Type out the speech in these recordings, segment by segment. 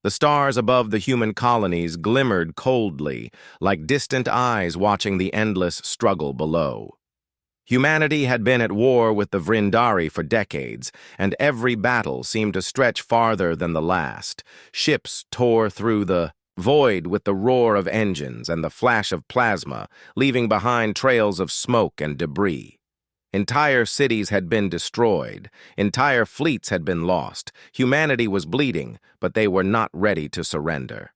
The stars above the human colonies glimmered coldly, like distant eyes watching the endless struggle below. Humanity had been at war with the Vrindari for decades, and every battle seemed to stretch farther than the last. Ships tore through the void with the roar of engines and the flash of plasma, leaving behind trails of smoke and debris. Entire cities had been destroyed. Entire fleets had been lost. Humanity was bleeding, but they were not ready to surrender.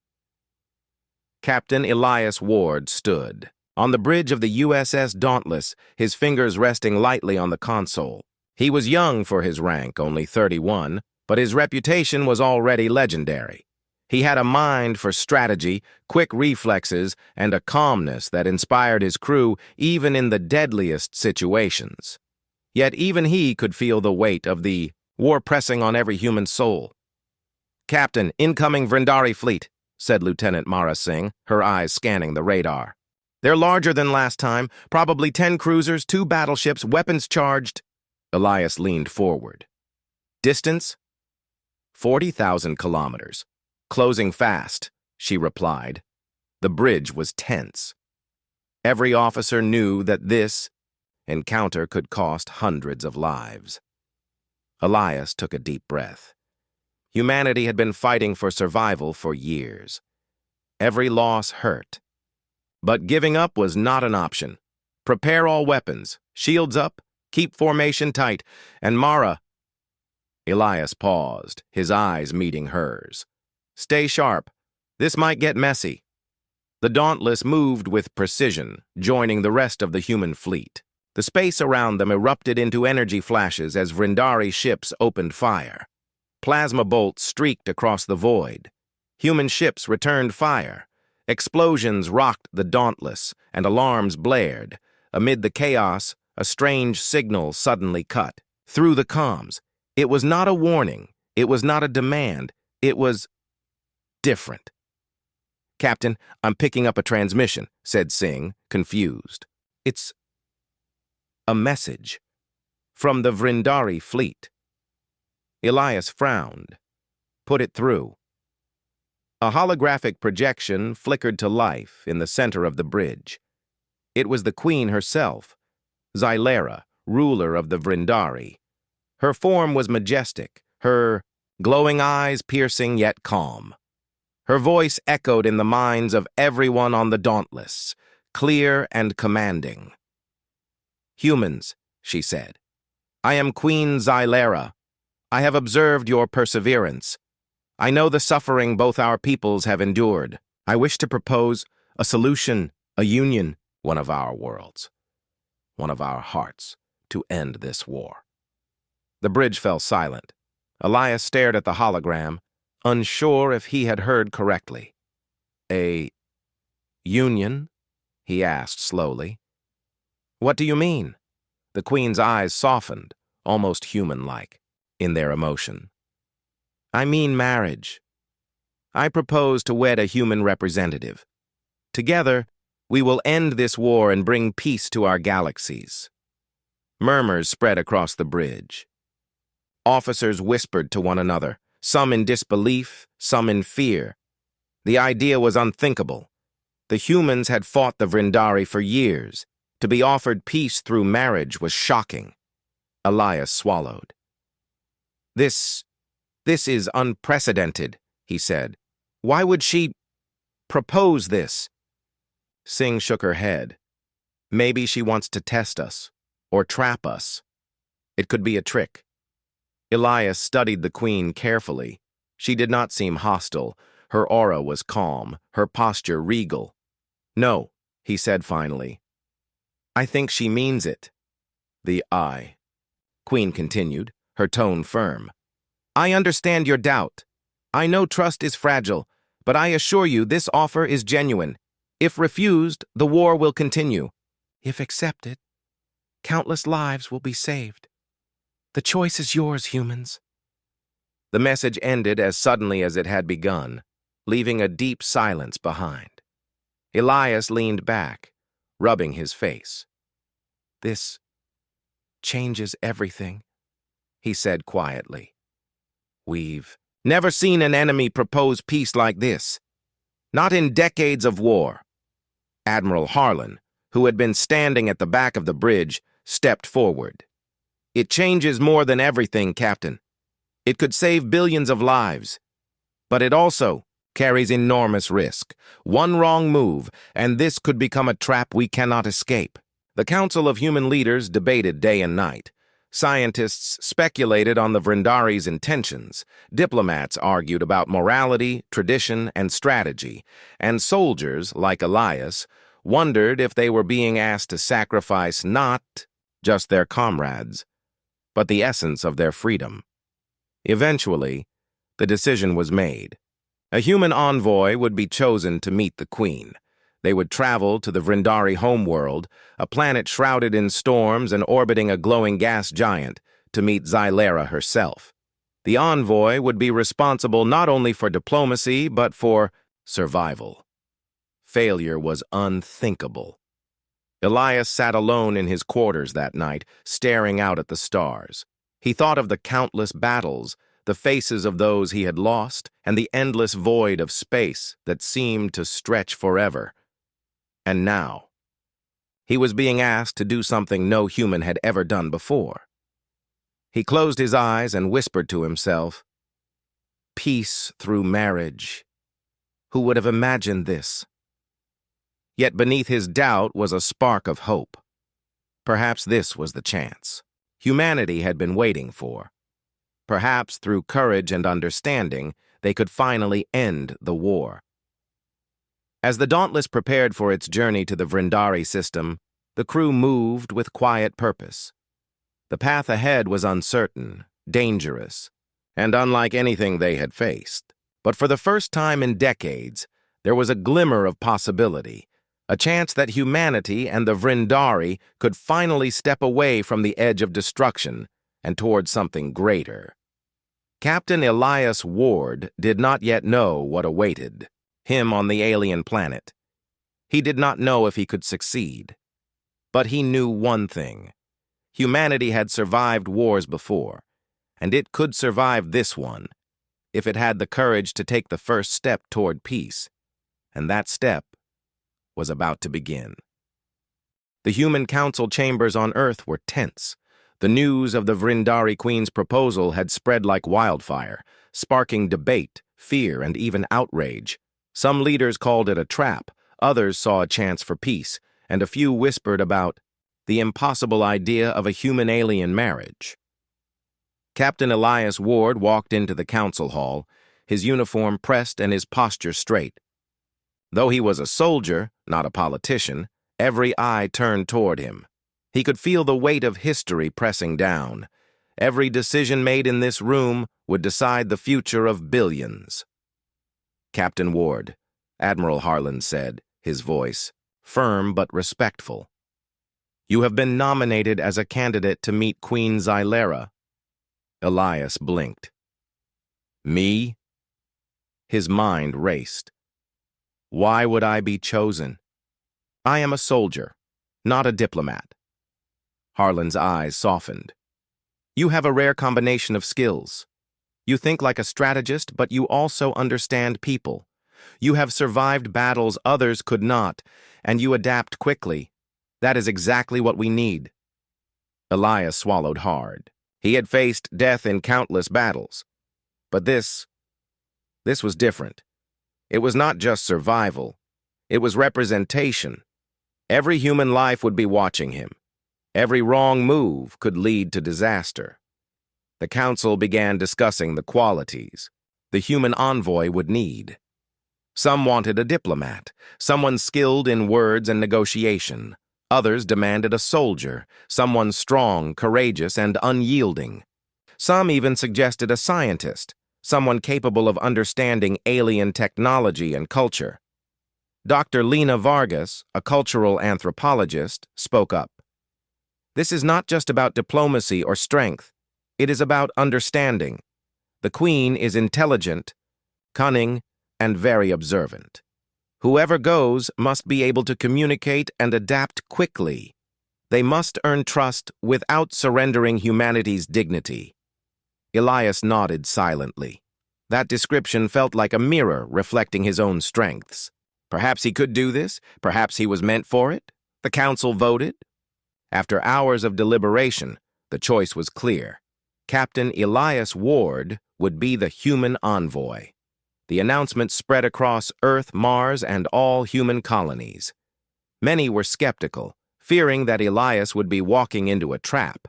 Captain Elias Ward stood on the bridge of the USS Dauntless, his fingers resting lightly on the console. He was young for his rank, only 31, but his reputation was already legendary. He had a mind for strategy, quick reflexes, and a calmness that inspired his crew even in the deadliest situations. Yet even he could feel the weight of the war pressing on every human soul. "Captain, incoming Vrindari fleet," said Lieutenant Mara Singh, her eyes scanning the radar. "They're larger than last time, probably 10 cruisers, 2 battleships, weapons charged." Elias leaned forward. "Distance? 40,000 kilometers. Closing fast," she replied. The bridge was tense. Every officer knew that this encounter could cost hundreds of lives. Elias took a deep breath. Humanity had been fighting for survival for years. Every loss hurt. But giving up was not an option. "Prepare all weapons, shields up, keep formation tight, and Mara—" Elias paused, his eyes meeting hers. "Stay sharp. This might get messy." The Dauntless moved with precision, joining the rest of the human fleet. The space around them erupted into energy flashes as Vrindari ships opened fire. Plasma bolts streaked across the void. Human ships returned fire. Explosions rocked the Dauntless, and alarms blared. Amid the chaos, a strange signal suddenly cut. Through the comms. It was not a warning. It was not a demand. It was different. "Captain, I'm picking up a transmission," said Singh, confused. "It's a message from the Vrindari fleet." Elias frowned. "Put it through." A holographic projection flickered to life in the center of the bridge. It was the Queen herself, Xylera, ruler of the Vrindari. Her form was majestic, her glowing eyes piercing yet calm. Her voice echoed in the minds of everyone on the Dauntless, clear and commanding. "Humans," she said, "I am Queen Xylera. I have observed your perseverance. I know the suffering both our peoples have endured. I wish to propose a solution, a union, one of our worlds, one of our hearts, to end this war." The bridge fell silent. Elias stared at the hologram, unsure if he had heard correctly. "A union?" he asked slowly. "What do you mean?" The Queen's eyes softened, almost human-like, in their emotion. "I mean marriage. I propose to wed a human representative. Together, we will end this war and bring peace to our galaxies." Murmurs spread across the bridge. Officers whispered to one another, some in disbelief, some in fear. The idea was unthinkable. The humans had fought the Vrindari for years. To be offered peace through marriage was shocking. Elias swallowed. This is unprecedented," he said. "Why would she propose this?" Singh shook her head. "Maybe she wants to test us, or trap us. It could be a trick." Elias studied the Queen carefully. She did not seem hostile. Her aura was calm, her posture regal. "No," he said finally. "I think she means it." The Queen continued, her tone firm. "I understand your doubt. I know trust is fragile, but I assure you this offer is genuine. If refused, the war will continue. If accepted, countless lives will be saved. The choice is yours, humans." The message ended as suddenly as it had begun, leaving a deep silence behind. Elias leaned back, rubbing his face. "This changes everything," he said quietly. "We've Never seen an enemy propose peace like this. Not in decades of war. Admiral Harlan, who had been standing at the back of the bridge, stepped forward. It changes more than everything, Captain. It could save billions of lives. But it also carries enormous risk. One wrong move, and this could become a trap we cannot escape. The Council of Human Leaders debated day and night. Scientists speculated on the Vrindari's intentions. Diplomats argued about morality, tradition, and strategy. And soldiers, like Elias, wondered if they were being asked to sacrifice not just their comrades, but the essence of their freedom. Eventually, the decision was made. A human envoy would be chosen to meet the Queen. They would travel to the Vrindari homeworld, a planet shrouded in storms and orbiting a glowing gas giant, to meet Xylera herself. The envoy would be responsible not only for diplomacy, but for survival. Failure was unthinkable. Elias sat alone in his quarters that night, staring out at the stars. He thought of the countless battles, the faces of those he had lost, and the endless void of space that seemed to stretch forever. And now, he was being asked to do something no human had ever done before. He closed his eyes and whispered to himself, "Peace through marriage. Who would have imagined this?" Yet beneath his doubt was a spark of hope. Perhaps this was the chance humanity had been waiting for. Perhaps through courage and understanding, they could finally end the war. As the Dauntless prepared for its journey to the Vrindari system, the crew moved with quiet purpose. The path ahead was uncertain, dangerous, and unlike anything they had faced. But for the first time in decades, there was a glimmer of possibility, a chance that humanity and the Vrindari could finally step away from the edge of destruction and toward something greater. Captain Elias Ward did not yet know what awaited him on the alien planet. He did not know if he could succeed. But he knew one thing. Humanity had survived wars before, and it could survive this one if it had the courage to take the first step toward peace. And that step was about to begin. The human council chambers on Earth were tense. The news of the Vrindari Queen's proposal had spread like wildfire, sparking debate, fear, and even outrage. Some leaders called it a trap, others saw a chance for peace, and a few whispered about the impossible idea of a human-alien marriage. Captain Elias Ward walked into the council hall, his uniform pressed and his posture straight. Though he was a soldier, not a politician, every eye turned toward him. He could feel the weight of history pressing down. Every decision made in this room would decide the future of billions. "Captain Ward," Admiral Harlan said, his voice firm but respectful. "You have been nominated as a candidate to meet Queen Xylera." Elias blinked. "Me?" His mind raced. "Why would I be chosen? I am a soldier, not a diplomat." Harlan's eyes softened. "You have a rare combination of skills. You think like a strategist, but you also understand people. You have survived battles others could not, and you adapt quickly. That is exactly what we need." Elias swallowed hard. He had faced death in countless battles. But this was different. It was not just survival. It was representation. Every human life would be watching him. Every wrong move could lead to disaster. The council began discussing the qualities the human envoy would need. Some wanted a diplomat, someone skilled in words and negotiation. Others demanded a soldier, someone strong, courageous, and unyielding. Some even suggested a scientist, someone capable of understanding alien technology and culture. Dr. Lena Vargas, a cultural anthropologist, spoke up. "This is not just about diplomacy or strength. It is about understanding. The Queen is intelligent, cunning, and very observant. Whoever goes must be able to communicate and adapt quickly. They must earn trust without surrendering humanity's dignity." Elias nodded silently. That description felt like a mirror reflecting his own strengths. Perhaps he could do this. Perhaps he was meant for it. The council voted. After hours of deliberation, the choice was clear. Captain Elias Ward would be the human envoy. The announcement spread across Earth, Mars, and all human colonies. Many were skeptical, fearing that Elias would be walking into a trap.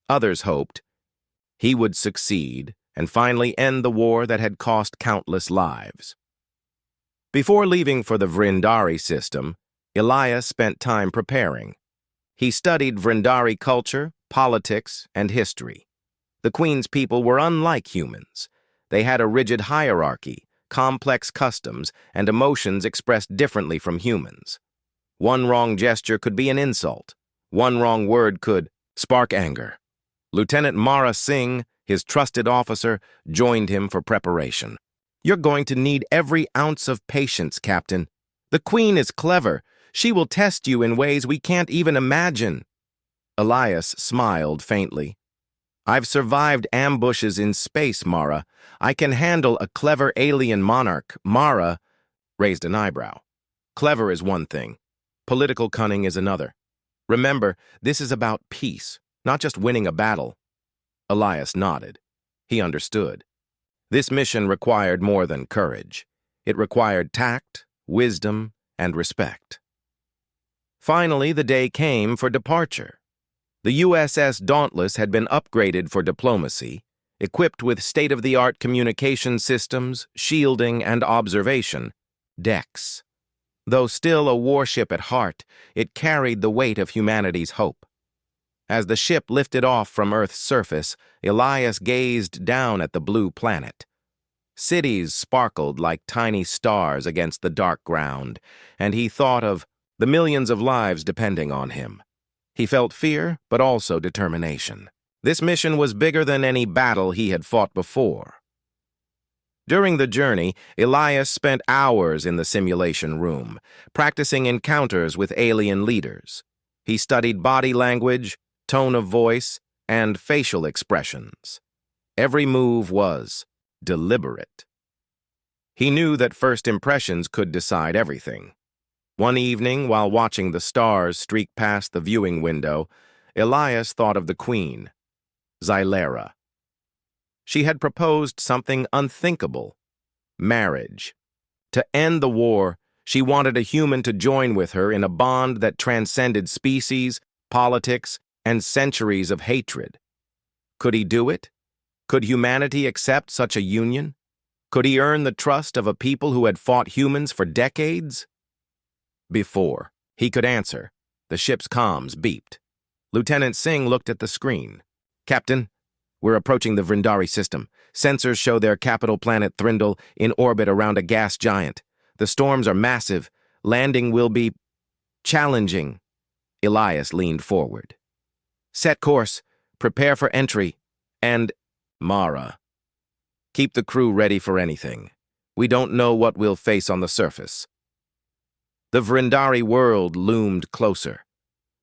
Others hoped he would succeed and finally end the war that had cost countless lives. Before leaving for the Vrindari system, Elias spent time preparing. He studied Vrindari culture, politics, and history. The Queen's people were unlike humans. They had a rigid hierarchy, complex customs, and emotions expressed differently from humans. One wrong gesture could be an insult. One wrong word could spark anger. Lieutenant Mara Singh, his trusted officer, joined him for preparation. "You're going to need every ounce of patience, Captain. The Queen is clever. She will test you in ways we can't even imagine." Elias smiled faintly. "I've survived ambushes in space, Mara. I can handle a clever alien monarch." Mara raised an eyebrow. "Clever is one thing. Political cunning is another. Remember, this is about peace, not just winning a battle." Elias nodded. He understood. This mission required more than courage. It required tact, wisdom, and respect. Finally, the day came for departure. The USS Dauntless had been upgraded for diplomacy, equipped with state-of-the-art communication systems, shielding, and observation decks. Though still a warship at heart, it carried the weight of humanity's hope. As the ship lifted off from Earth's surface, Elias gazed down at the blue planet. Cities sparkled like tiny stars against the dark ground, and he thought of the millions of lives depending on him. He felt fear, but also determination. This mission was bigger than any battle he had fought before. During the journey, Elias spent hours in the simulation room, practicing encounters with alien leaders. He studied body language, tone of voice, and facial expressions. Every move was deliberate. He knew that first impressions could decide everything. One evening, while watching the stars streak past the viewing window, Elias thought of the Queen, Xylera. She had proposed something unthinkable: marriage. To end the war, she wanted a human to join with her in a bond that transcended species, politics, and centuries of hatred. Could he do it? Could humanity accept such a union? Could he earn the trust of a people who had fought humans for decades? Before he could answer, the ship's comms beeped. Lieutenant Singh looked at the screen. "Captain, we're approaching the Vrindari system. Sensors show their capital planet Thrindle in orbit around a gas giant. The storms are massive. Landing will be challenging." Elias leaned forward. "Set course. Prepare for entry. And, Mara, keep the crew ready for anything. We don't know what we'll face on the surface." The Vrindari world loomed closer.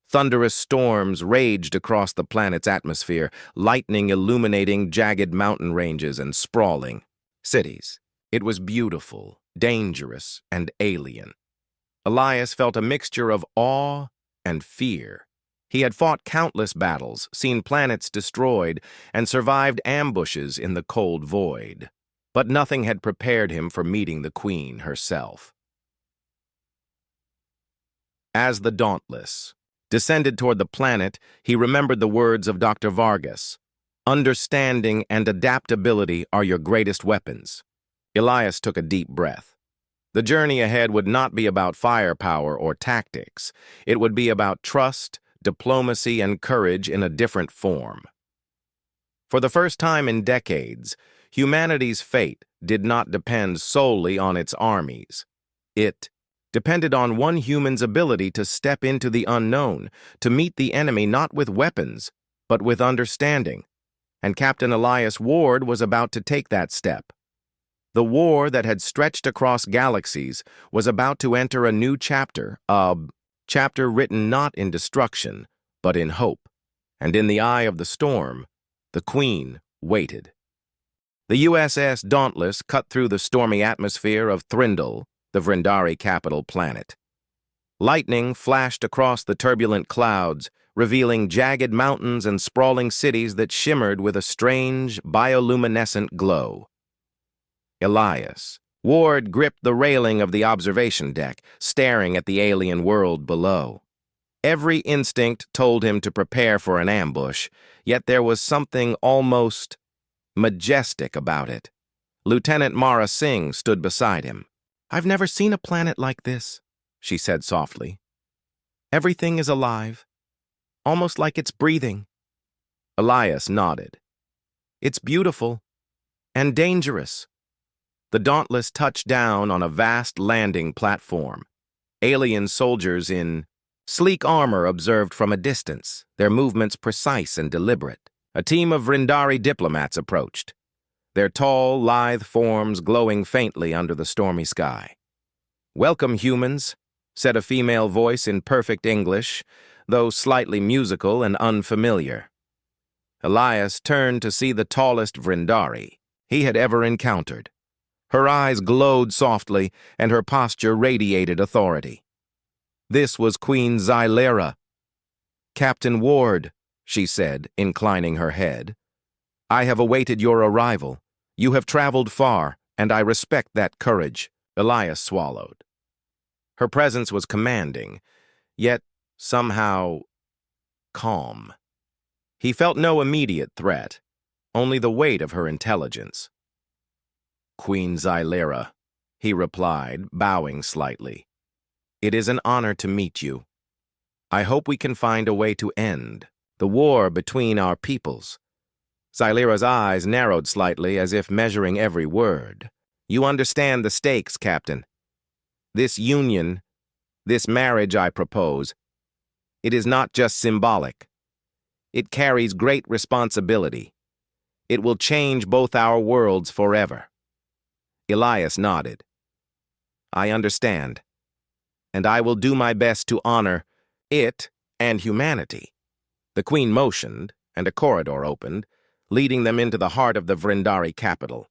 Thunderous storms raged across the planet's atmosphere, lightning illuminating jagged mountain ranges and sprawling cities. It was beautiful, dangerous, and alien. Elias felt a mixture of awe and fear. He had fought countless battles, seen planets destroyed, and survived ambushes in the cold void. But nothing had prepared him for meeting the Queen herself. As the Dauntless descended toward the planet, he remembered the words of Dr. Vargas. "Understanding and adaptability are your greatest weapons." Elias took a deep breath. The journey ahead would not be about firepower or tactics. It would be about trust, diplomacy, and courage in a different form. For the first time in decades, humanity's fate did not depend solely on its armies. It depended on one human's ability to step into the unknown, to meet the enemy not with weapons, but with understanding. And Captain Elias Ward was about to take that step. The war that had stretched across galaxies was about to enter a new chapter, a chapter written not in destruction, but in hope. And in the eye of the storm, the Queen waited. The USS Dauntless cut through the stormy atmosphere of Thrindle, the Vrindari capital planet. Lightning flashed across the turbulent clouds, revealing jagged mountains and sprawling cities that shimmered with a strange, bioluminescent glow. Elias. Ward gripped the railing of the observation deck, staring at the alien world below. Every instinct told him to prepare for an ambush, yet there was something almost majestic about it. Lieutenant Mara Singh stood beside him. "I've never seen a planet like this," she said softly. "Everything is alive, almost like it's breathing." Elias nodded. "It's beautiful and dangerous." The Dauntless touched down on a vast landing platform. Alien soldiers in sleek armor observed from a distance, their movements precise and deliberate. A team of Vrindari diplomats approached, their tall, lithe forms glowing faintly under the stormy sky. "Welcome, humans," said a female voice in perfect English, though slightly musical and unfamiliar. Elias turned to see the tallest Vrindari he had ever encountered. Her eyes glowed softly, and her posture radiated authority. This was Queen Xylera. "Captain Ward," she said, inclining her head, "I have awaited your arrival. You have traveled far, and I respect that courage." Elias swallowed. Her presence was commanding, yet somehow calm. He felt no immediate threat, only the weight of her intelligence. "Queen Xylera," he replied, bowing slightly. "It is an honor to meet you. I hope we can find a way to end the war between our peoples." Xylera's eyes narrowed slightly as if measuring every word. "You understand the stakes, Captain. This union, this marriage I propose, it is not just symbolic. It carries great responsibility. It will change both our worlds forever." Elias nodded. "I understand, and I will do my best to honor it and humanity." The Queen motioned, and a corridor opened, leading them into the heart of the Vrindari capital.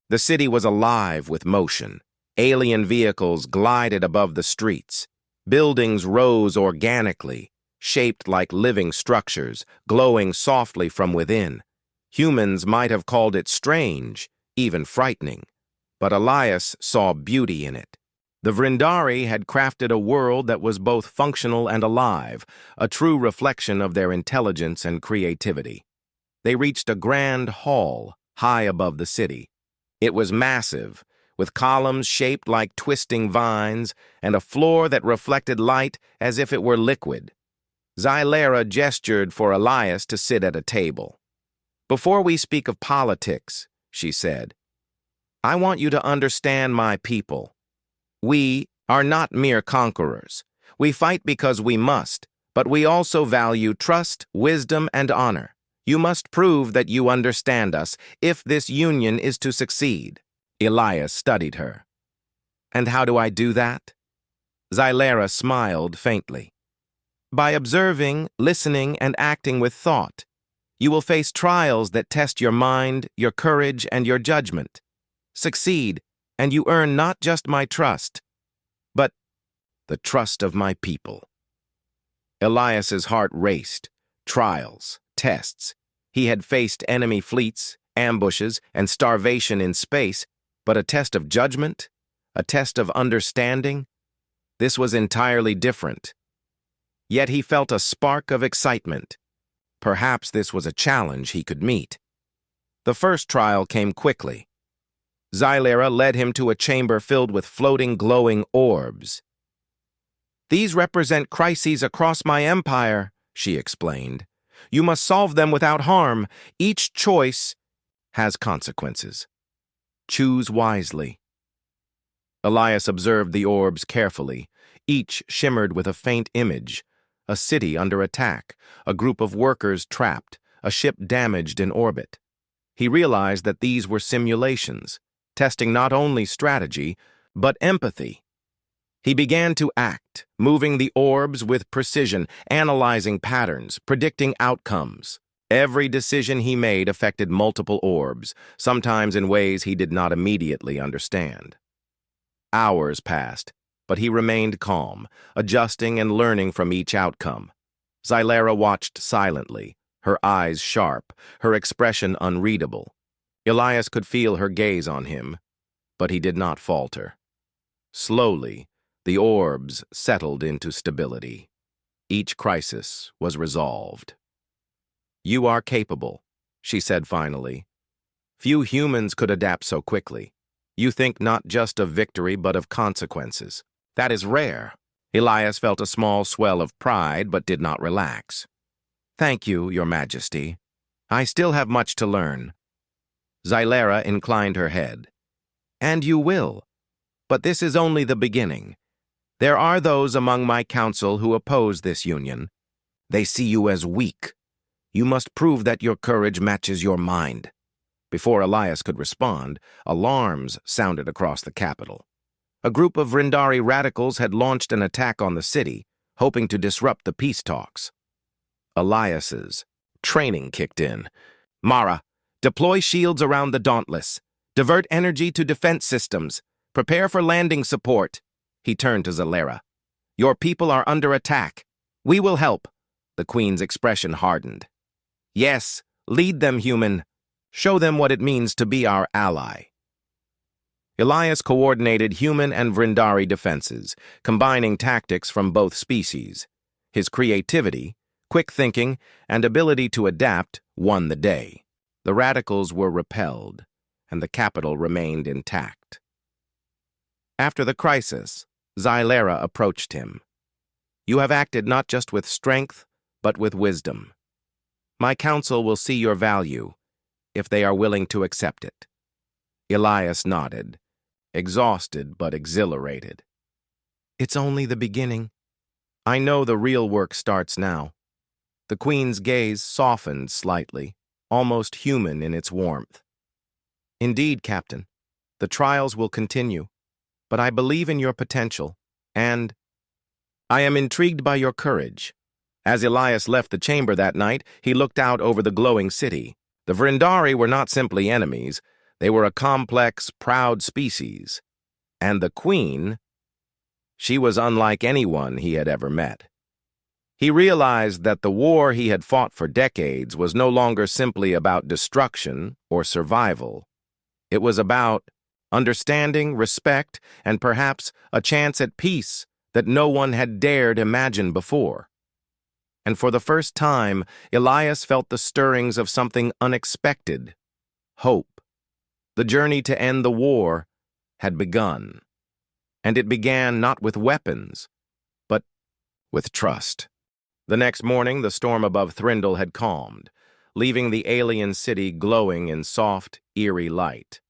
The city was alive with motion. Alien vehicles glided above the streets. Buildings rose organically, shaped like living structures, glowing softly from within. Humans might have called it strange, even frightening, but Elias saw beauty in it. The Vrindari had crafted a world that was both functional and alive, a true reflection of their intelligence and creativity. They reached a grand hall high above the city. It was massive, with columns shaped like twisting vines and a floor that reflected light as if it were liquid. Xylera gestured for Elias to sit at a table. "Before we speak of politics," she said, "I want you to understand my people. We are not mere conquerors. We fight because we must, but we also value trust, wisdom, and honor. You must prove that you understand us if this union is to succeed." Elias studied her. "And how do I do that?" Xylera smiled faintly. "By observing, listening, and acting with thought. You will face trials that test your mind, your courage, and your judgment. Succeed, and you earn not just my trust, but the trust of my people." Elias's heart raced. Trials, tests. He had faced enemy fleets, ambushes, and starvation in space, but a test of judgment? A test of understanding? This was entirely different. Yet he felt a spark of excitement. Perhaps this was a challenge he could meet. The first trial came quickly. Xylera led him to a chamber filled with floating, glowing orbs. "These represent crises across my empire," she explained. "You must solve them without harm. Each choice has consequences. Choose wisely." Elias observed the orbs carefully. Each shimmered with a faint image: a city under attack, a group of workers trapped, a ship damaged in orbit. He realized that these were simulations, testing not only strategy, but empathy. He began to act, moving the orbs with precision, analyzing patterns, predicting outcomes. Every decision he made affected multiple orbs, sometimes in ways he did not immediately understand. Hours passed, but he remained calm, adjusting and learning from each outcome. Xylera watched silently, her eyes sharp, her expression unreadable. Elias could feel her gaze on him, but he did not falter. Slowly, the orbs settled into stability. Each crisis was resolved. "You are capable," she said finally. "Few humans could adapt so quickly. You think not just of victory but of consequences. That is rare." Elias felt a small swell of pride but did not relax. "Thank you, Your Majesty. I still have much to learn." Xylera inclined her head. "And you will. But this is only the beginning. There are those among my council who oppose this union. They see you as weak. You must prove that your courage matches your mind." Before Elias could respond, alarms sounded across the capital. A group of Vrindari radicals had launched an attack on the city, hoping to disrupt the peace talks. Elias's training kicked in. "Mara, deploy shields around the Dauntless. Divert energy to defense systems. Prepare for landing support." He turned to Xylera. "Your people are under attack. We will help." The Queen's expression hardened. "Yes, lead them, human. Show them what it means to be our ally." Elias coordinated human and Vrindari defenses, combining tactics from both species. His creativity, quick thinking, and ability to adapt won the day. The radicals were repelled, and the capital remained intact. After the crisis, Xylera approached him. "You have acted not just with strength, but with wisdom. My council will see your value, if they are willing to accept it." Elias nodded, exhausted but exhilarated. "It's only the beginning. I know the real work starts now." The Queen's gaze softened slightly, almost human in its warmth. "Indeed, Captain, the trials will continue, but I believe in your potential, and I am intrigued by your courage." As Elias left the chamber that night, he looked out over the glowing city. The Vrindari were not simply enemies. They were a complex, proud species. And the Queen, she was unlike anyone he had ever met. He realized that the war he had fought for decades was no longer simply about destruction or survival. It was about understanding, respect, and perhaps a chance at peace that no one had dared imagine before. And for the first time, Elias felt the stirrings of something unexpected: hope. The journey to end the war had begun. And it began not with weapons, but with trust. The next morning, the storm above Thrindle had calmed, leaving the alien city glowing in soft, eerie light.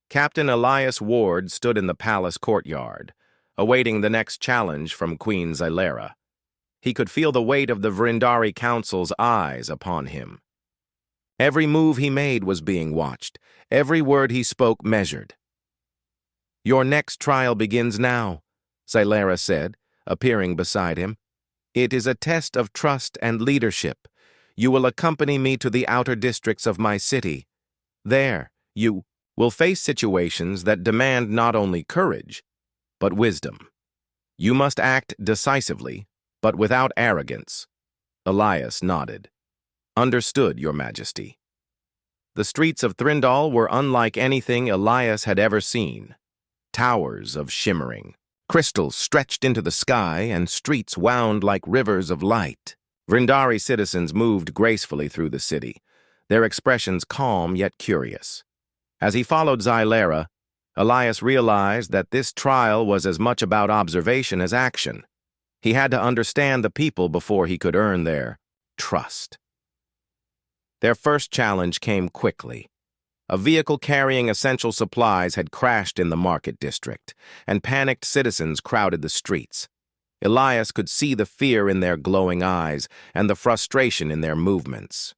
Captain Elias Ward stood in the palace courtyard, awaiting the next challenge from Queen Xylera. He could feel the weight of the Vrindari Council's eyes upon him. Every move he made was being watched, every word he spoke measured. "Your next trial begins now," Xylera said, appearing beside him. "It is a test of trust and leadership. You will accompany me to the outer districts of my city. There, you will face situations that demand not only courage, but wisdom. You must act decisively, but without arrogance." Elias nodded. "Understood, Your Majesty." The streets of Thrindal were unlike anything Elias had ever seen. Towers of shimmering, crystals stretched into the sky, and streets wound like rivers of light. Vrindari citizens moved gracefully through the city, their expressions calm yet curious. As he followed Xylera, Elias realized that this trial was as much about observation as action. He had to understand the people before he could earn their trust. Their first challenge came quickly. A vehicle carrying essential supplies had crashed in the market district, and panicked citizens crowded the streets. Elias could see the fear in their glowing eyes and the frustration in their movements.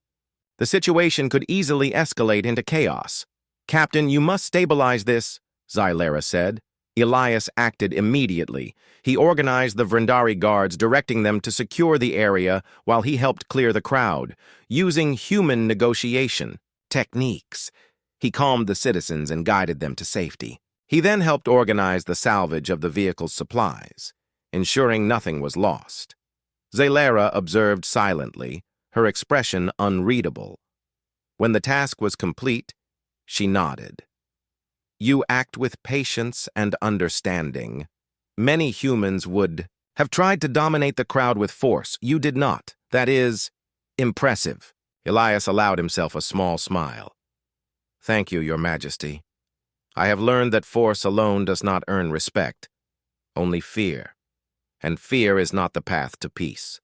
The situation could easily escalate into chaos. "Captain, you must stabilize this," Xylera said. Elias acted immediately. He organized the Vrindari guards, directing them to secure the area while he helped clear the crowd. Using human negotiation techniques, he calmed the citizens and guided them to safety. He then helped organize the salvage of the vehicle's supplies, ensuring nothing was lost. Zalera observed silently, her expression unreadable. When the task was complete, she nodded. You act with patience and understanding. Many humans would have tried to dominate the crowd with force. You did not. That is impressive. Elias allowed himself a small smile. Thank you, Your Majesty. I have learned that force alone does not earn respect, only fear. And fear is not the path to peace.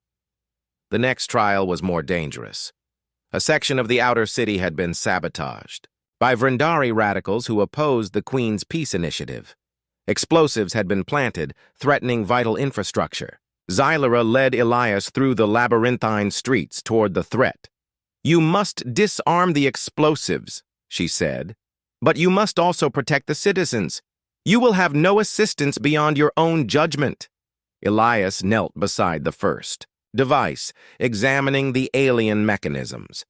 The next trial was more dangerous. A section of the outer city had been sabotaged by Vrindari radicals who opposed the Queen's peace initiative. Explosives had been planted, threatening vital infrastructure. Zalera led Elias through the labyrinthine streets toward the threat. You must disarm the explosives, she said, but you must also protect the citizens. You will have no assistance beyond your own judgment. Elias knelt beside the first device, examining the alien mechanisms.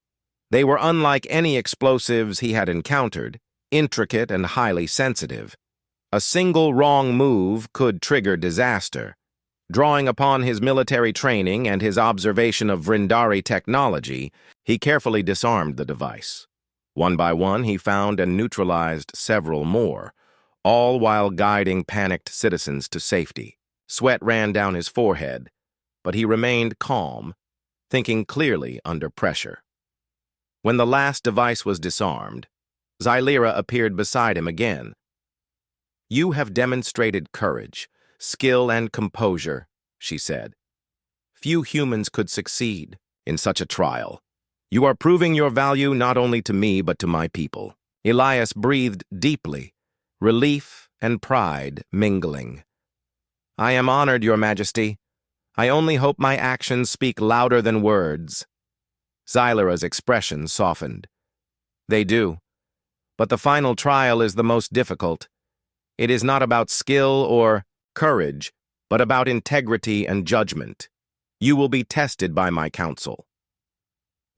They were unlike any explosives he had encountered, intricate and highly sensitive. A single wrong move could trigger disaster. Drawing upon his military training and his observation of Vrindari technology, he carefully disarmed the device. One by one, he found and neutralized several more, all while guiding panicked citizens to safety. Sweat ran down his forehead, but he remained calm, thinking clearly under pressure. When the last device was disarmed, Zalera appeared beside him again. You have demonstrated courage, skill, and composure, she said. Few humans could succeed in such a trial. You are proving your value not only to me but to my people. Elias breathed deeply, relief and pride mingling. I am honored, Your Majesty. I only hope my actions speak louder than words. Zalera's expression softened. They do. But the final trial is the most difficult. It is not about skill or courage, but about integrity and judgment. You will be tested by my council.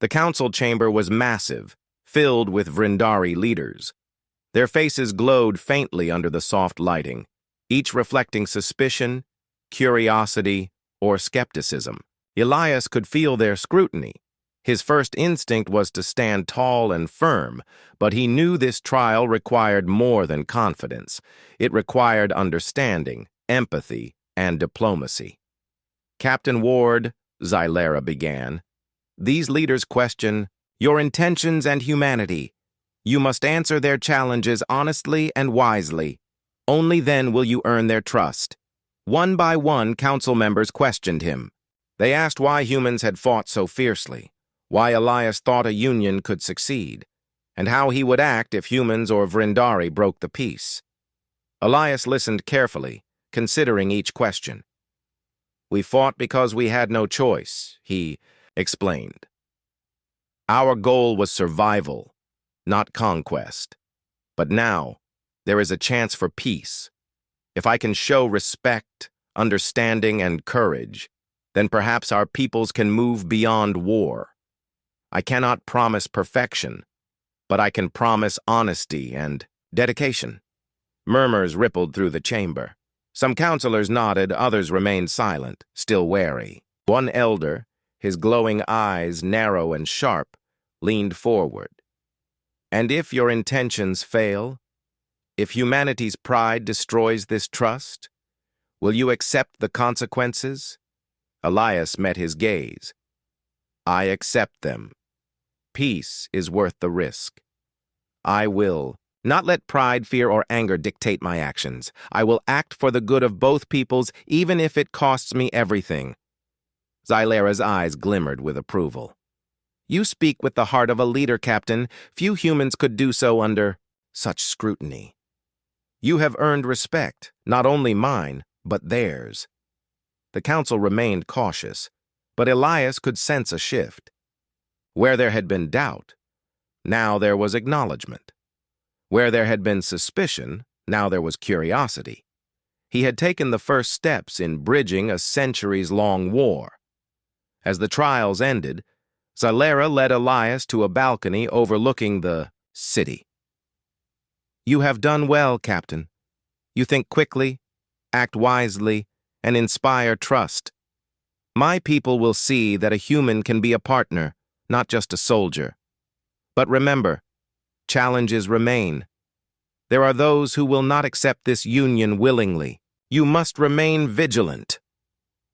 The council chamber was massive, filled with Vrindari leaders. Their faces glowed faintly under the soft lighting, each reflecting suspicion, curiosity, or skepticism. Elias could feel their scrutiny. His first instinct was to stand tall and firm, but he knew this trial required more than confidence. It required understanding, empathy, and diplomacy. Captain Ward, Zalera began, these leaders question your intentions and humanity. You must answer their challenges honestly and wisely. Only then will you earn their trust. One by one, council members questioned him. They asked why humans had fought so fiercely, why Elias thought a union could succeed, and how he would act if humans or Vrindari broke the peace. Elias listened carefully, considering each question. We fought because we had no choice, he explained. Our goal was survival, not conquest. But now, there is a chance for peace. If I can show respect, understanding, and courage, then perhaps our peoples can move beyond war. I cannot promise perfection, but I can promise honesty and dedication. Murmurs rippled through the chamber. Some counselors nodded, others remained silent, still wary. One elder, his glowing eyes narrow and sharp, leaned forward. And if your intentions fail, if humanity's pride destroys this trust, will you accept the consequences? Elias met his gaze. I accept them. Peace is worth the risk. I will not let pride, fear, or anger dictate my actions. I will act for the good of both peoples, even if it costs me everything. Zalera's eyes glimmered with approval. You speak with the heart of a leader, Captain. Few humans could do so under such scrutiny. You have earned respect, not only mine, but theirs. The council remained cautious, but Elias could sense a shift. Where there had been doubt, now there was acknowledgement. Where there had been suspicion, now there was curiosity. He had taken the first steps in bridging a centuries-long war. As the trials ended, Xylera led Elias to a balcony overlooking the city. "You have done well, Captain. You think quickly, act wisely, and inspire trust. My people will see that a human can be a partner, not just a soldier. But remember, challenges remain. There are those who will not accept this union willingly. You must remain vigilant."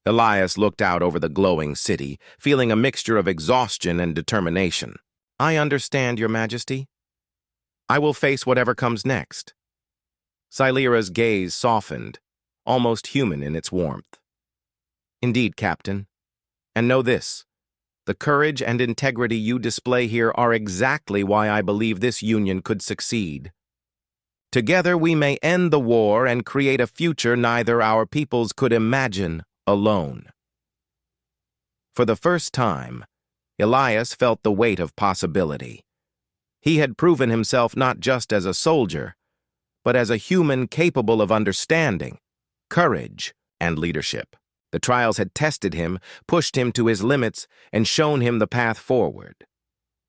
Elias looked out over the glowing city, feeling a mixture of exhaustion and determination. "I understand, Your Majesty. I will face whatever comes next." Xylera's gaze softened, almost human in its warmth. "Indeed, Captain. And know this, the courage and integrity you display here are exactly why I believe this union could succeed. Together we may end the war and create a future neither our peoples could imagine alone." For the first time, Elias felt the weight of possibility. He had proven himself not just as a soldier, but as a human capable of understanding, courage, and leadership. The trials had tested him, pushed him to his limits, and shown him the path forward.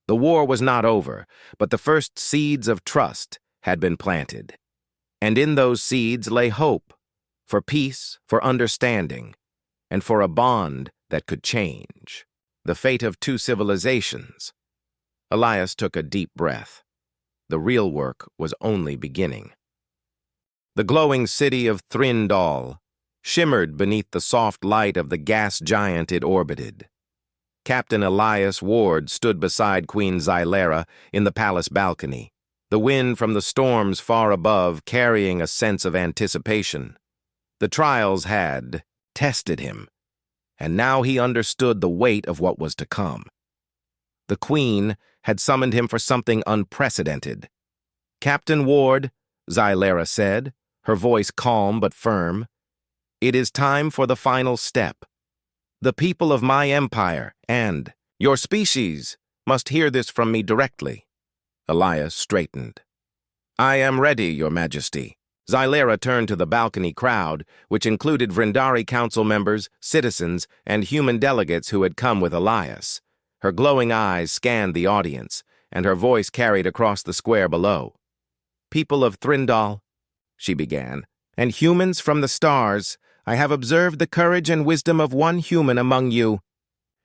The war was not over, but the first seeds of trust had been planted. And in those seeds lay hope, for peace, for understanding, and for a bond that could change the fate of two civilizations. Elias took a deep breath. The real work was only beginning. The glowing city of Thrindal shimmered beneath the soft light of the gas giant it orbited. Captain Elias Ward stood beside Queen Xylera in the palace balcony, the wind from the storms far above carrying a sense of anticipation. The trials had tested him, and now he understood the weight of what was to come. The Queen had summoned him for something unprecedented. "Captain Ward," Xylera said, her voice calm but firm, "it is time for the final step. The people of my empire and your species must hear this from me directly." Elias straightened. "I am ready, Your Majesty." Xylera turned to the balcony crowd, which included Vrindari council members, citizens, and human delegates who had come with Elias. Her glowing eyes scanned the audience, and her voice carried across the square below. "People of Thrindal," she began, "and humans from the stars, I have observed the courage and wisdom of one human among you.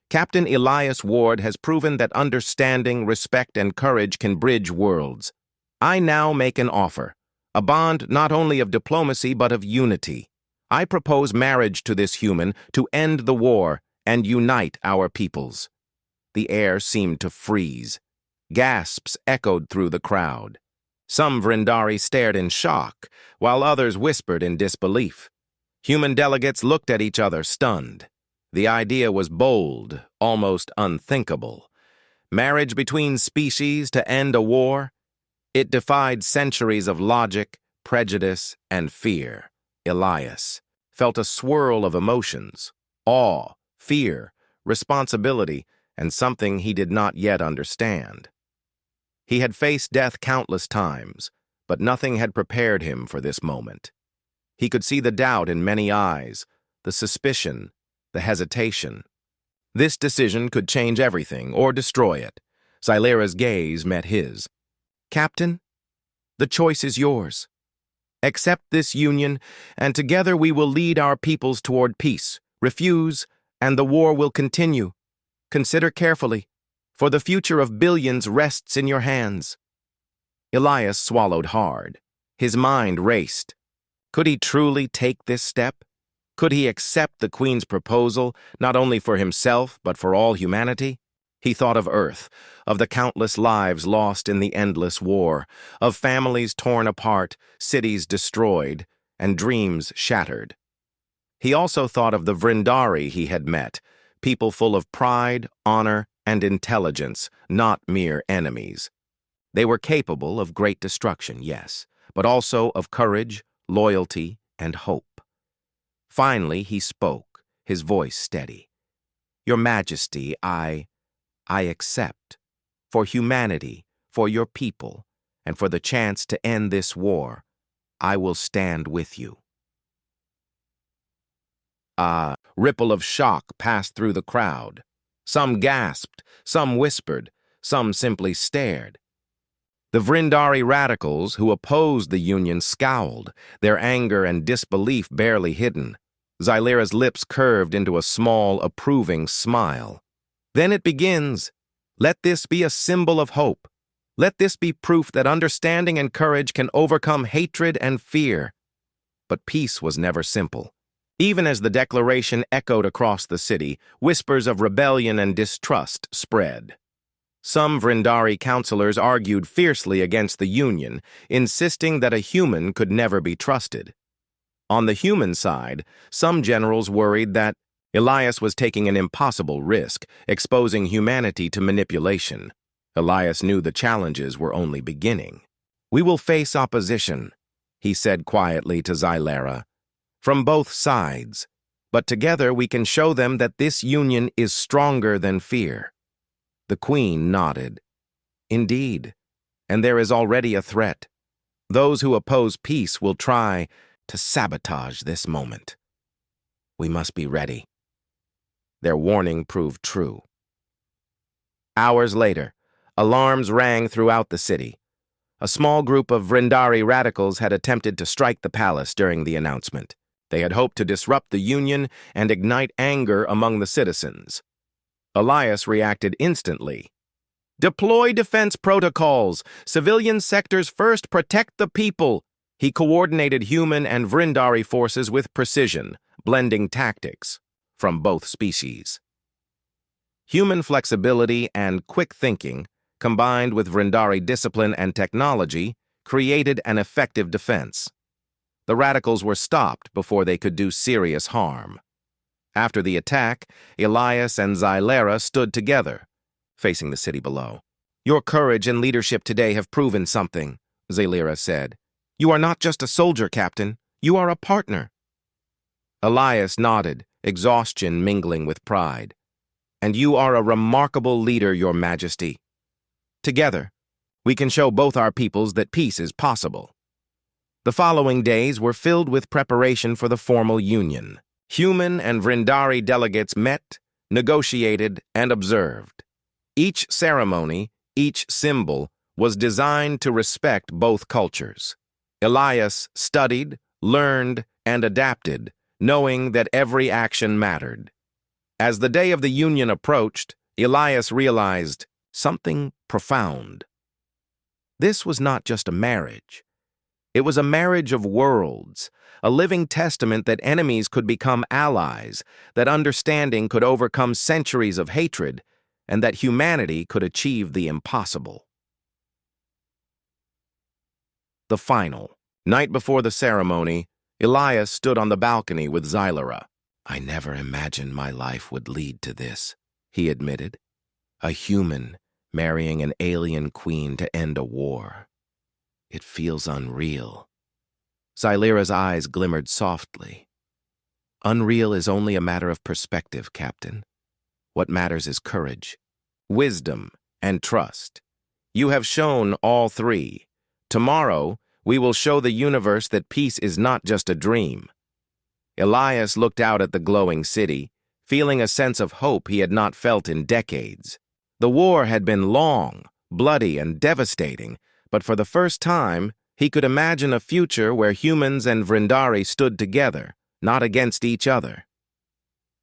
Captain Elias Ward has proven that understanding, respect, and courage can bridge worlds. I now make an offer, a bond not only of diplomacy but of unity. I propose marriage to this human to end the war and unite our peoples." The air seemed to freeze. Gasps echoed through the crowd. Some Vrindari stared in shock, while others whispered in disbelief. Human delegates looked at each other, stunned. The idea was bold, almost unthinkable. Marriage between species to end a war? It defied centuries of logic, prejudice, and fear. Elias felt a swirl of emotions: awe, fear, responsibility, and something he did not yet understand. He had faced death countless times, but nothing had prepared him for this moment. He could see the doubt in many eyes, the suspicion, the hesitation. This decision could change everything or destroy it. Xylera's gaze met his. "Captain, the choice is yours. Accept this union, and together we will lead our peoples toward peace. Refuse, and the war will continue. Consider carefully, for the future of billions rests in your hands." Elias swallowed hard. His mind raced. Could he truly take this step? Could he accept the Queen's proposal, not only for himself, but for all humanity? He thought of Earth, of the countless lives lost in the endless war, of families torn apart, cities destroyed, and dreams shattered. He also thought of the Vrindari he had met, people full of pride, honor, and intelligence, not mere enemies. They were capable of great destruction, yes, but also of courage, loyalty, and hope. Finally, he spoke, his voice steady. "Your Majesty, I accept. For humanity, for your people, and for the chance to end this war, I will stand with you." A ripple of shock passed through the crowd. Some gasped, some whispered, some simply stared. The Vrindari radicals who opposed the Union scowled, their anger and disbelief barely hidden. Xylera's lips curved into a small, approving smile. Then it begins. Let this be a symbol of hope. Let this be proof that understanding and courage can overcome hatred and fear. But peace was never simple. Even as the declaration echoed across the city, whispers of rebellion and distrust spread. Some Vrindari councilors argued fiercely against the Union, insisting that a human could never be trusted. On the human side, some generals worried that Elias was taking an impossible risk, exposing humanity to manipulation. Elias knew the challenges were only beginning. "We will face opposition," he said quietly to Xylera, "from both sides, but together we can show them that this union is stronger than fear." The queen nodded. "Indeed, and there is already a threat. Those who oppose peace will try to sabotage this moment. We must be ready." Their warning proved true. Hours later, alarms rang throughout the city. A small group of Vrindari radicals had attempted to strike the palace during the announcement. They had hoped to disrupt the Union and ignite anger among the citizens. Elias reacted instantly. "Deploy defense protocols. Civilian sectors first, protect the people." He coordinated human and Vrindari forces with precision, blending tactics from both species. Human flexibility and quick thinking, combined with Vrindari discipline and technology, created an effective defense. The radicals were stopped before they could do serious harm. After the attack, Elias and Xylera stood together, facing the city below. "Your courage and leadership today have proven something," Xylera said. "You are not just a soldier, Captain. You are a partner." Elias nodded, exhaustion mingling with pride. "And you are a remarkable leader, Your Majesty. Together, we can show both our peoples that peace is possible." The following days were filled with preparation for the formal union. Human and Vrindari delegates met, negotiated, and observed. Each ceremony, each symbol, was designed to respect both cultures. Elias studied, learned, and adapted, knowing that every action mattered. As the day of the union approached, Elias realized something profound. This was not just a marriage. It was a marriage of worlds, a living testament that enemies could become allies, that understanding could overcome centuries of hatred, and that humanity could achieve the impossible. The final. Night before the ceremony, Elias stood on the balcony with Xylera. "I never imagined my life would lead to this," he admitted. "A human marrying an alien queen to end a war. It feels unreal." Xylera's eyes glimmered softly. "Unreal is only a matter of perspective, Captain. What matters is courage, wisdom, and trust. You have shown all three. Tomorrow, we will show the universe that peace is not just a dream." Elias looked out at the glowing city, feeling a sense of hope he had not felt in decades. The war had been long, bloody, and devastating, but for the first time, he could imagine a future where humans and Vrindari stood together, not against each other.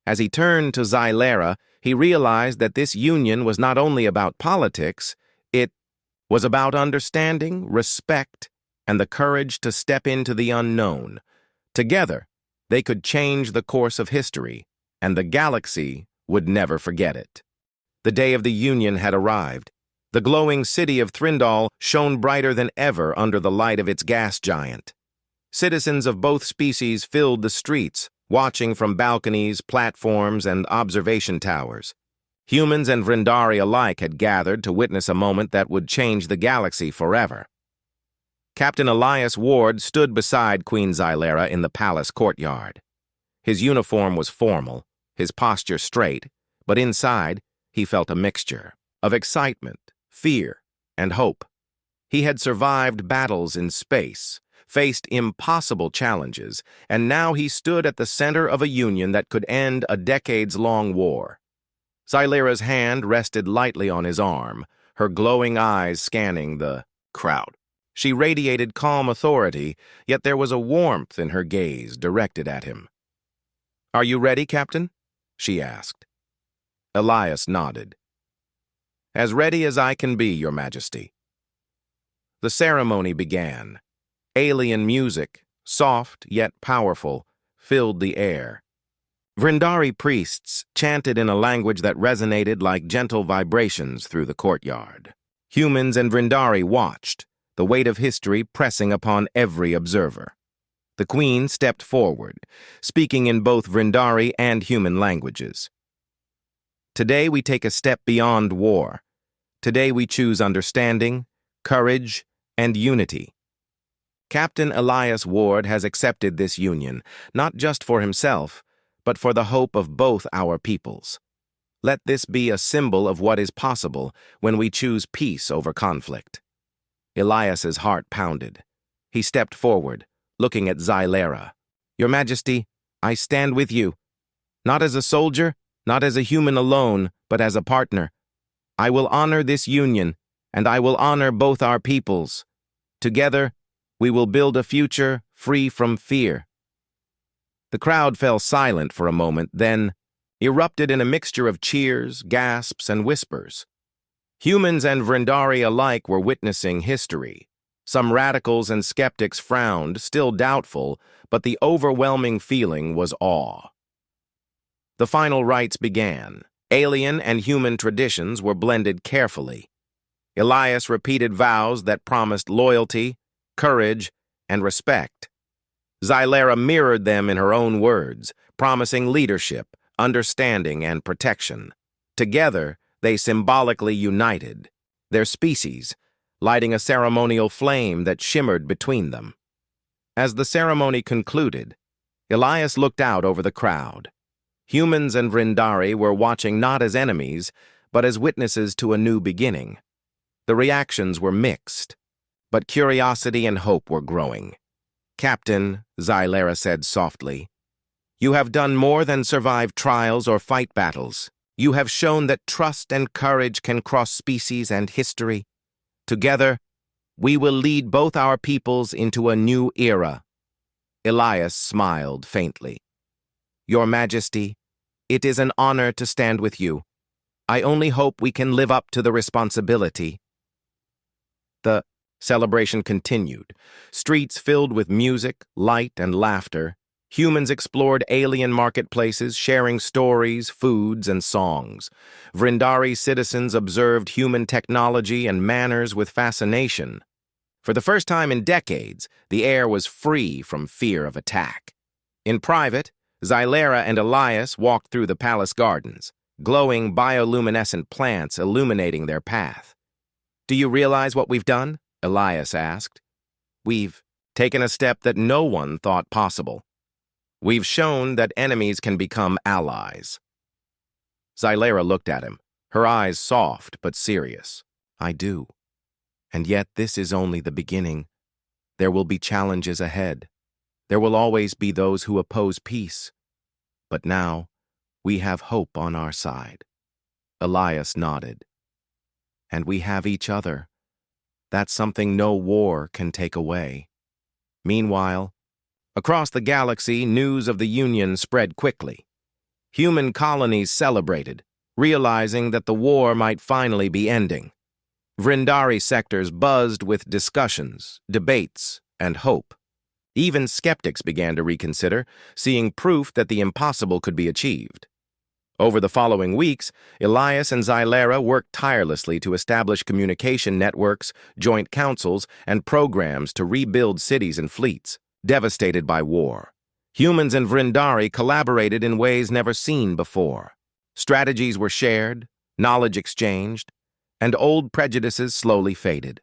As he turned to Xylera, he realized that this union was not only about politics, it was about understanding, respect, and the courage to step into the unknown. Together, they could change the course of history, and the galaxy would never forget it. The day of the union had arrived. The glowing city of Thrindal shone brighter than ever under the light of its gas giant. Citizens of both species filled the streets, watching from balconies, platforms, and observation towers. Humans and Vrindari alike had gathered to witness a moment that would change the galaxy forever. Captain Elias Ward stood beside Queen Xylera in the palace courtyard. His uniform was formal, his posture straight, but inside he felt a mixture of excitement, fear, and hope. He had survived battles in space, faced impossible challenges, and now he stood at the center of a union that could end a decades-long war. Xylera's hand rested lightly on his arm, her glowing eyes scanning the crowd. She radiated calm authority, yet there was a warmth in her gaze directed at him. "Are you ready, Captain?" she asked. Elias nodded. "As ready as I can be, Your Majesty." The ceremony began. Alien music, soft yet powerful, filled the air. Vrindari priests chanted in a language that resonated like gentle vibrations through the courtyard. Humans and Vrindari watched, the weight of history pressing upon every observer. The Queen stepped forward, speaking in both Vrindari and human languages. "Today we take a step beyond war. Today we choose understanding, courage, and unity. Captain Elias Ward has accepted this union, not just for himself, but for the hope of both our peoples. Let this be a symbol of what is possible when we choose peace over conflict." Elias's heart pounded. He stepped forward, looking at Xylera. "Your Majesty, I stand with you. Not as a soldier, not as a human alone, but as a partner. I will honor this union, and I will honor both our peoples. Together, we will build a future free from fear." The crowd fell silent for a moment, then erupted in a mixture of cheers, gasps, and whispers. Humans and Vrindari alike were witnessing history. Some radicals and skeptics frowned, still doubtful, but the overwhelming feeling was awe. The final rites began. Alien and human traditions were blended carefully. Elias repeated vows that promised loyalty, courage, and respect. Xylera mirrored them in her own words, promising leadership, understanding, and protection. Together, they symbolically united, their species lighting a ceremonial flame that shimmered between them. As the ceremony concluded, Elias looked out over the crowd. Humans and Vrindari were watching not as enemies, but as witnesses to a new beginning. The reactions were mixed, but curiosity and hope were growing. "Captain," Xylera said softly, "you have done more than survive trials or fight battles. You have shown that trust and courage can cross species and history. Together, we will lead both our peoples into a new era." Elias smiled faintly. "Your Majesty, it is an honor to stand with you. I only hope we can live up to the responsibility." The celebration continued. Streets filled with music, light, and laughter. Humans explored alien marketplaces, sharing stories, foods, and songs. Vrindari citizens observed human technology and manners with fascination. For the first time in decades, the air was free from fear of attack. In private, Xylera and Elias walked through the palace gardens, glowing bioluminescent plants illuminating their path. "Do you realize what we've done?" Elias asked. "We've taken a step that no one thought possible. We've shown that enemies can become allies." Xylera looked at him, her eyes soft but serious. "I do. And yet this is only the beginning. There will be challenges ahead. There will always be those who oppose peace. But now, we have hope on our side." Elias nodded. "And we have each other. That's something no war can take away." Meanwhile, across the galaxy, news of the Union spread quickly. Human colonies celebrated, realizing that the war might finally be ending. Vrindari sectors buzzed with discussions, debates, and hope. Even skeptics began to reconsider, seeing proof that the impossible could be achieved. Over the following weeks, Elias and Xylera worked tirelessly to establish communication networks, joint councils, and programs to rebuild cities and fleets devastated by war. Humans and Vrindari collaborated in ways never seen before. Strategies were shared, knowledge exchanged, and old prejudices slowly faded.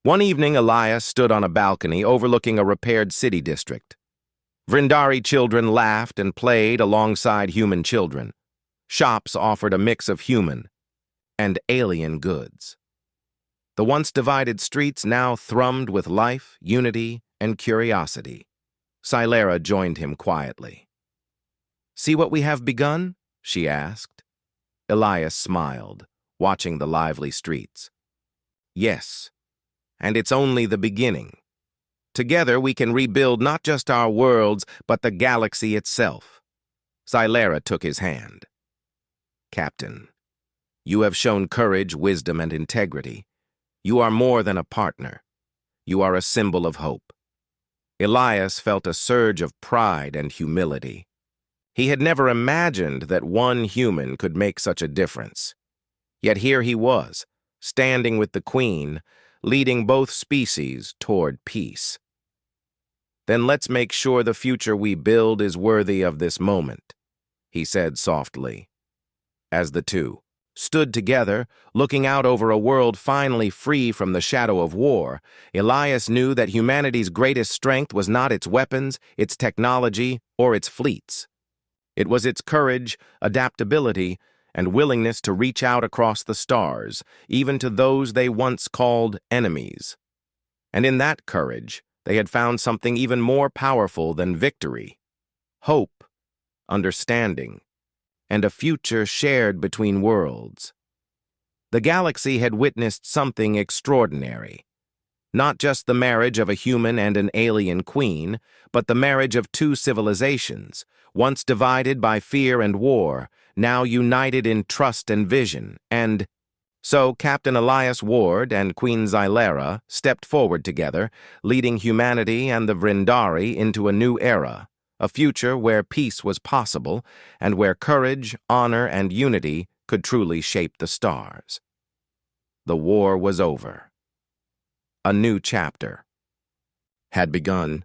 One evening, Elias stood on a balcony overlooking a repaired city district. Vrindari children laughed and played alongside human children. Shops offered a mix of human and alien goods. The once divided streets now thrummed with life, unity, and curiosity. Scylla joined him quietly. "See what we have begun?" she asked. Elias smiled, watching the lively streets. "Yes, and it's only the beginning. Together we can rebuild not just our worlds, but the galaxy itself." Scylla took his hand. "Captain, you have shown courage, wisdom, and integrity. You are more than a partner. You are a symbol of hope." Elias felt a surge of pride and humility. He had never imagined that one human could make such a difference. Yet here he was, standing with the Queen, leading both species toward peace. "Then let's make sure the future we build is worthy of this moment," he said softly. As the two stood together, looking out over a world finally free from the shadow of war, Elias knew that humanity's greatest strength was not its weapons, its technology, or its fleets. It was its courage, adaptability, and willingness to reach out across the stars, even to those they once called enemies. And in that courage, they had found something even more powerful than victory: hope, understanding, and a future shared between worlds. The galaxy had witnessed something extraordinary. Not just the marriage of a human and an alien queen, but the marriage of two civilizations, once divided by fear and war, now united in trust and vision, and so Captain Elias Ward and Queen Scylla stepped forward together, leading humanity and the Vrindari into a new era, a future where peace was possible and where courage, honor, and unity could truly shape the stars. The war was over. A new chapter had begun.